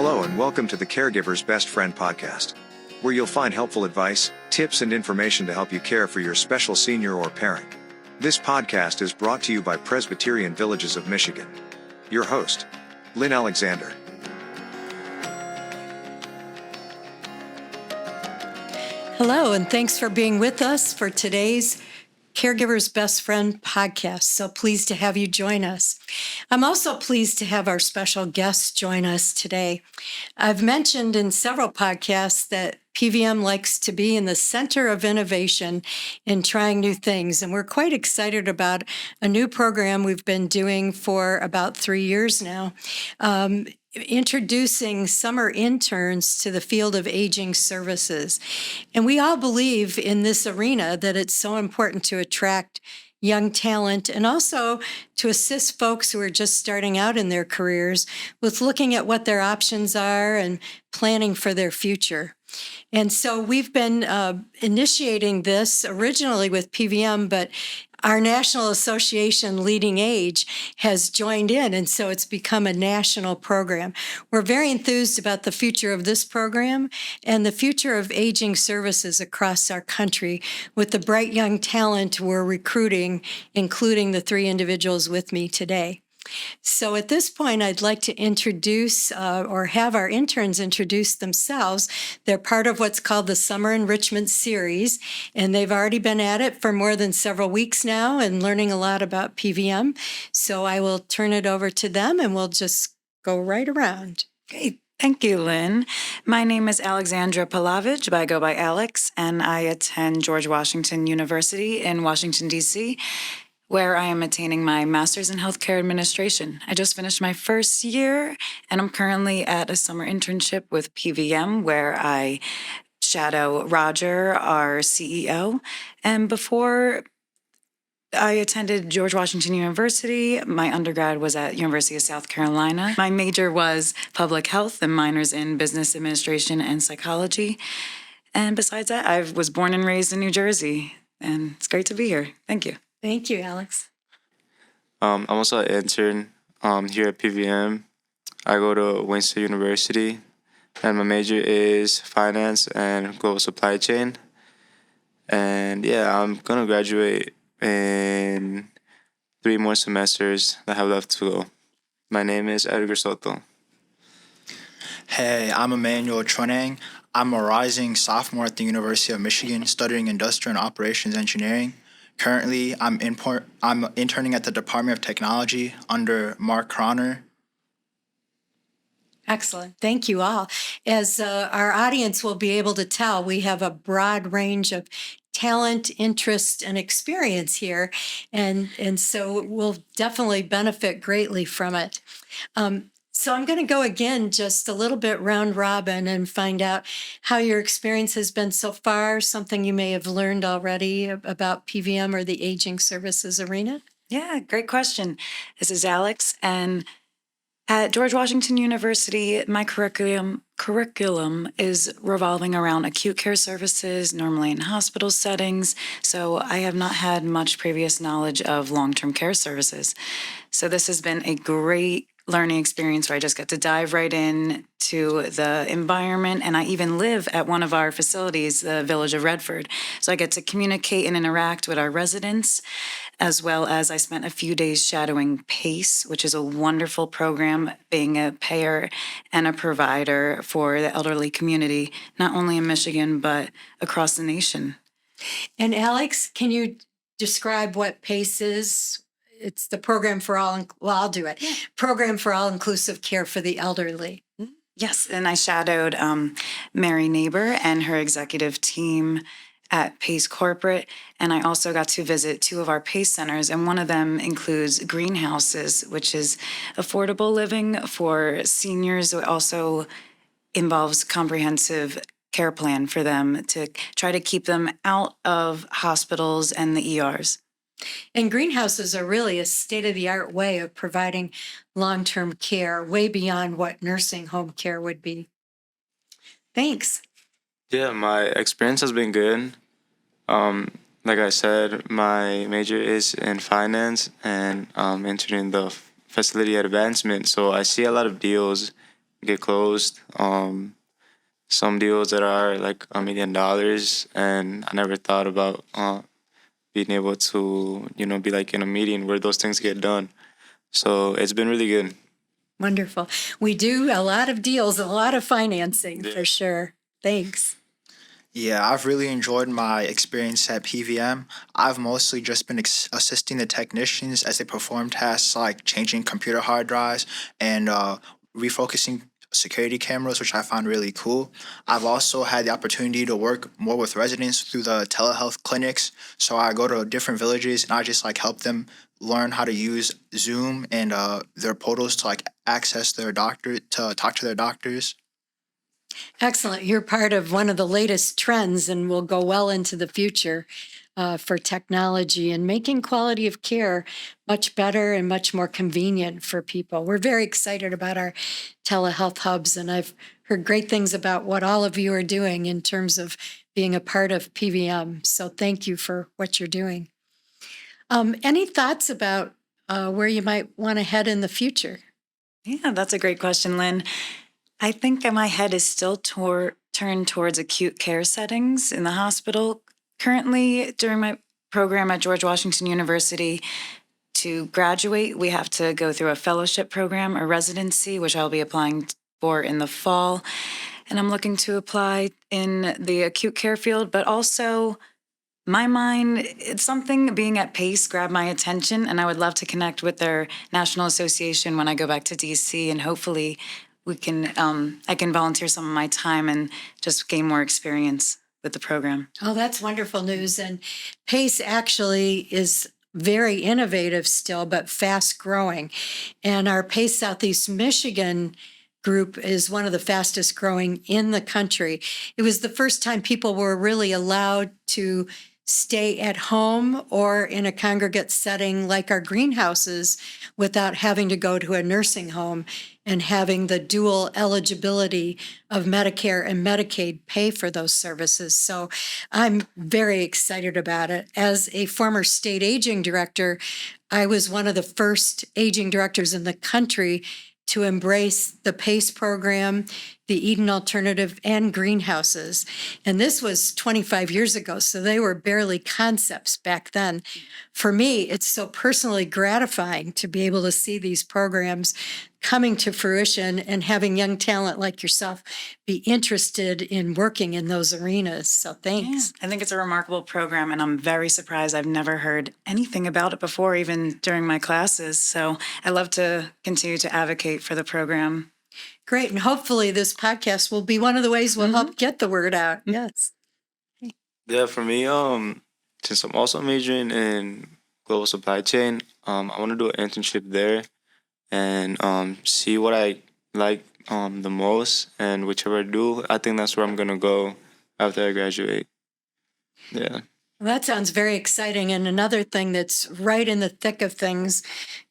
Hello and welcome to the Caregiver's Best Friend podcast, where you'll find helpful advice, tips, and information to help you care for your special senior or parent. This podcast is brought to you by Presbyterian Villages of Michigan. Your host, Lynn Alexander. Hello, and thanks for being with us for today's Caregiver's Best Friend podcast. So pleased to have you join us. I'm also pleased to have our special guest join us today. I've mentioned in several podcasts that PVM likes to be in the center of innovation in trying new things, and we're quite excited about a new program we've been doing for about 3 years now. Introducing summer interns to the field of aging services. And we all believe in this arena that it's so important to attract young talent and also to assist folks who are just starting out in their careers with looking at what their options are and planning for their future. And so we've been initiating this originally with PVM, but our national association, LeadingAge, has joined in, and so it's become a national program. We're very enthused about the future of this program and the future of aging services across our country with the bright young talent we're recruiting, including the 3 individuals with me today. So at this point, I'd like to introduce or have our interns introduce themselves. They're part of what's called the Summer Enrichment Series, and they've already been at it for more than several weeks now and learning a lot about PVM. So I will turn it over to them, and we'll just go right around. Great. Thank you, Lynn. My name is Alexandra Palavich, but I go by Alex, and I attend George Washington University in Washington, D.C., where I am attaining my master's in healthcare administration. I just finished my first year, and I'm currently at a summer internship with PVM, where I shadow Roger, our CEO. And before I attended George Washington University, my undergrad was at University of South Carolina. My major was public health and minors in business administration and psychology. And besides that, I was born and raised in New Jersey, and it's great to be here. Thank you. Thank you, Alex. I'm also an intern here at PVM. I go to Windsor University, and my major is finance and global supply chain. And yeah, I'm going to graduate in 3 more semesters that I have left to go. My name is Edgar Soto. Hey, I'm Emmanuel. I'm a rising sophomore at the University of Michigan studying industrial and operations engineering. Currently, I'm interning at the Department of Technology under Mark Croner. Excellent. Thank you all. As our audience will be able to tell, we have a broad range of talent, interest, and experience here, and so we'll definitely benefit greatly from it. So I'm going to go again just a little bit round robin and find out how your experience has been so far, something you may have learned already about PVM or the aging services arena. Yeah, great question. This is Alex, and at George Washington University, my curriculum is revolving around acute care services, normally in hospital settings, so I have not had much previous knowledge of long-term care services. So this has been a great learning experience where I just get to dive right in to the environment, and I even live at one of our facilities, the Village of Redford. So I get to communicate and interact with our residents, as well as I spent a few days shadowing PACE, which is a wonderful program, being a payer and a provider for the elderly community, not only in Michigan, but across the nation. And Alex, can you describe what PACE is? It's the Program for All, I'll do it. Yeah. Program for All Inclusive Care for the Elderly. Yes, and I shadowed Mary Neighbor and her executive team at PACE Corporate, and I also got to visit 2 of our PACE centers, and one of them includes greenhouses, which is affordable living for seniors. It also involves comprehensive care plan for them to try to keep them out of hospitals and the ERs. And greenhouses are really a state-of-the-art way of providing long-term care, way beyond what nursing home care would be. Thanks. Yeah, my experience has been good. Like I said, my major is in finance, and I'm entering the facility advancement. So I see a lot of deals get closed. Some deals that are like $1 million, and I never thought about being able to, be like in a meeting where those things get done. So it's been really good. Wonderful. We do a lot of deals, a lot of financing Yeah. for sure. Thanks. Yeah, I've really enjoyed my experience at PVM. I've mostly just been assisting the technicians as they perform tasks like changing computer hard drives and refocusing security cameras, which I found really cool. I've also had the opportunity to work more with residents through the telehealth clinics. So I go to different villages and I just like help them learn how to use Zoom and their portals to like access their doctor, to talk to their doctors. Excellent. You're part of one of the latest trends and will go well into the future for technology and making quality of care much better and much more convenient for people. We're very excited about our telehealth hubs, and I've heard great things about what all of you are doing in terms of being a part of PVM. So thank you for what you're doing. Any thoughts about where you might want to head in the future? Yeah, that's a great question, Lynn. I think my head is still turned towards acute care settings in the hospital. Currently, during my program at George Washington University, to graduate, we have to go through a fellowship program, a residency, which I'll be applying for in the fall. And I'm looking to apply in the acute care field, but also my mind, it's something being at PACE grabbed my attention, and I would love to connect with their national association when I go back to DC, and hopefully I can volunteer some of my time and just gain more experience with the program. Oh, that's wonderful news. And PACE actually is very innovative still, but fast growing. And our PACE Southeast Michigan group is one of the fastest growing in the country. It was the first time people were really allowed to stay at home or in a congregate setting like our greenhouses without having to go to a nursing home and having the dual eligibility of Medicare and Medicaid pay for those services. So I'm very excited about it. As a former state aging director, I was one of the first aging directors in the country to embrace the PACE program, the Eden Alternative, and greenhouses. And this was 25 years ago, so they were barely concepts back then. For me, it's so personally gratifying to be able to see these programs coming to fruition and having young talent like yourself be interested in working in those arenas. So thanks. Yeah, I think it's a remarkable program, and I'm very surprised I've never heard anything about it before, even during my classes. So I love to continue to advocate for the program. Great. And hopefully this podcast will be one of the ways we'll help get the word out. Yes. Yeah, for me, since I'm also majoring in global supply chain, I want to do an internship there and see what I like the most, and whichever I do, I think that's where I'm gonna go after I graduate. Yeah. Well, that sounds very exciting. And another thing that's right in the thick of things,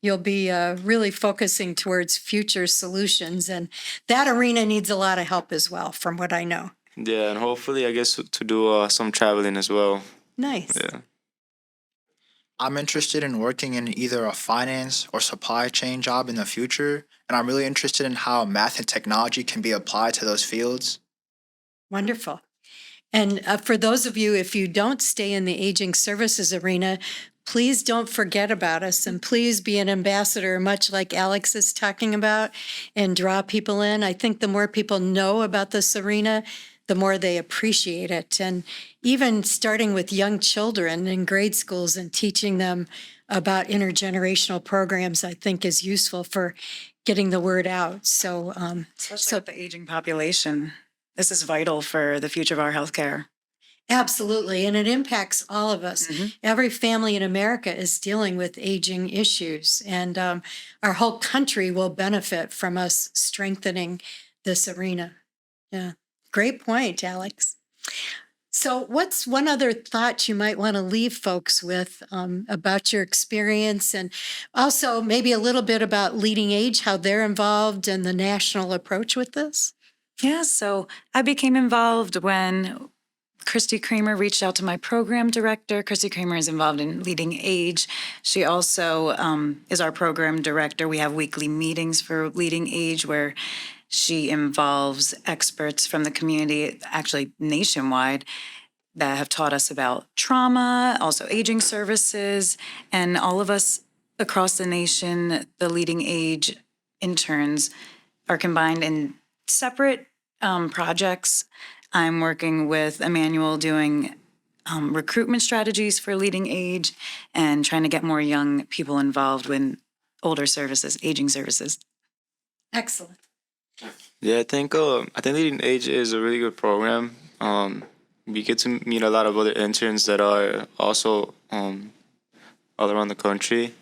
you'll be really focusing towards future solutions. And that arena needs a lot of help as well, from what I know. Yeah, and hopefully, I guess to do some traveling as well. Nice. Yeah. I'm interested in working in either a finance or supply chain job in the future, and I'm really interested in how math and technology can be applied to those fields. Wonderful. And for those of you, if you don't stay in the aging services arena, please don't forget about us, and please be an ambassador, much like Alex is talking about, and draw people in. I think the more people know about this arena, the more they appreciate it. And even starting with young children in grade schools and teaching them about intergenerational programs, I think is useful for getting the word out. So, Especially with the aging population. This is vital for the future of our healthcare. absolutely. And it impacts all of us. Every family in America is dealing with aging issues, and our whole country will benefit from us strengthening this arena. Yeah. Great point, Alex. So, what's one other thought you might want to leave folks with about your experience, and also maybe a little bit about LeadingAge, how they're involved and the national approach with this? Yeah, so I became involved when Christy Kramer reached out to my program director. Christy Kramer is involved in LeadingAge. She also is our program director. We have weekly meetings for LeadingAge where She involves experts from the community, actually nationwide, that have taught us about trauma, also aging services, and all of us across the nation, the Leading Age interns, are combined in separate projects. I'm working with Emmanuel doing recruitment strategies for Leading Age and trying to get more young people involved with older services, aging services. Excellent. Yeah, I think Leading Age is a really good program. We get to meet a lot of other interns that are also all around the country,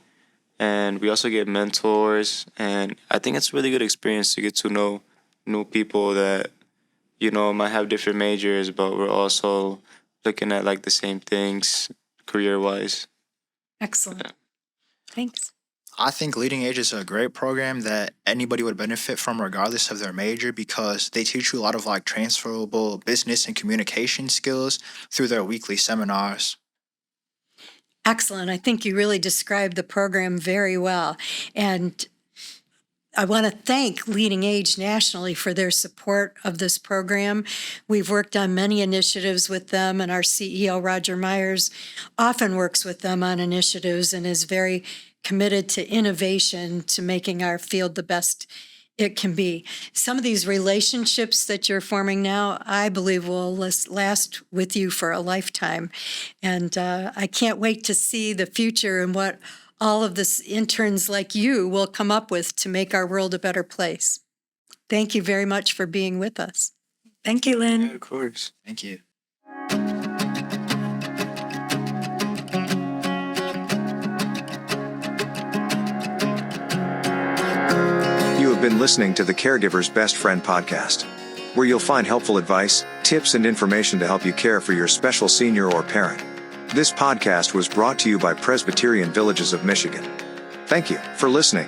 and we also get mentors. And I think it's a really good experience to get to know new people that might have different majors, but we're also looking at like the same things career-wise. Excellent. Yeah. Thanks. I think Leading Age is a great program that anybody would benefit from regardless of their major because they teach you a lot of like transferable business and communication skills through their weekly seminars. Excellent. I think you really described the program very well. And I want to thank Leading Age nationally for their support of this program. We've worked on many initiatives with them, and our CEO, Roger Myers, often works with them on initiatives and is very committed to innovation, to making our field the best it can be. Some of these relationships that you're forming now, I believe will last with you for a lifetime. And I can't wait to see the future and what all of this interns like you will come up with to make our world a better place. Thank you very much for being with us. Thank you, Lynn. Yeah, of course. Thank you. You have been listening to the Caregiver's Best Friend podcast, where you'll find helpful advice, tips, and information to help you care for your special senior or parent. This podcast was brought to you by Presbyterian Villages of Michigan. Thank you for listening.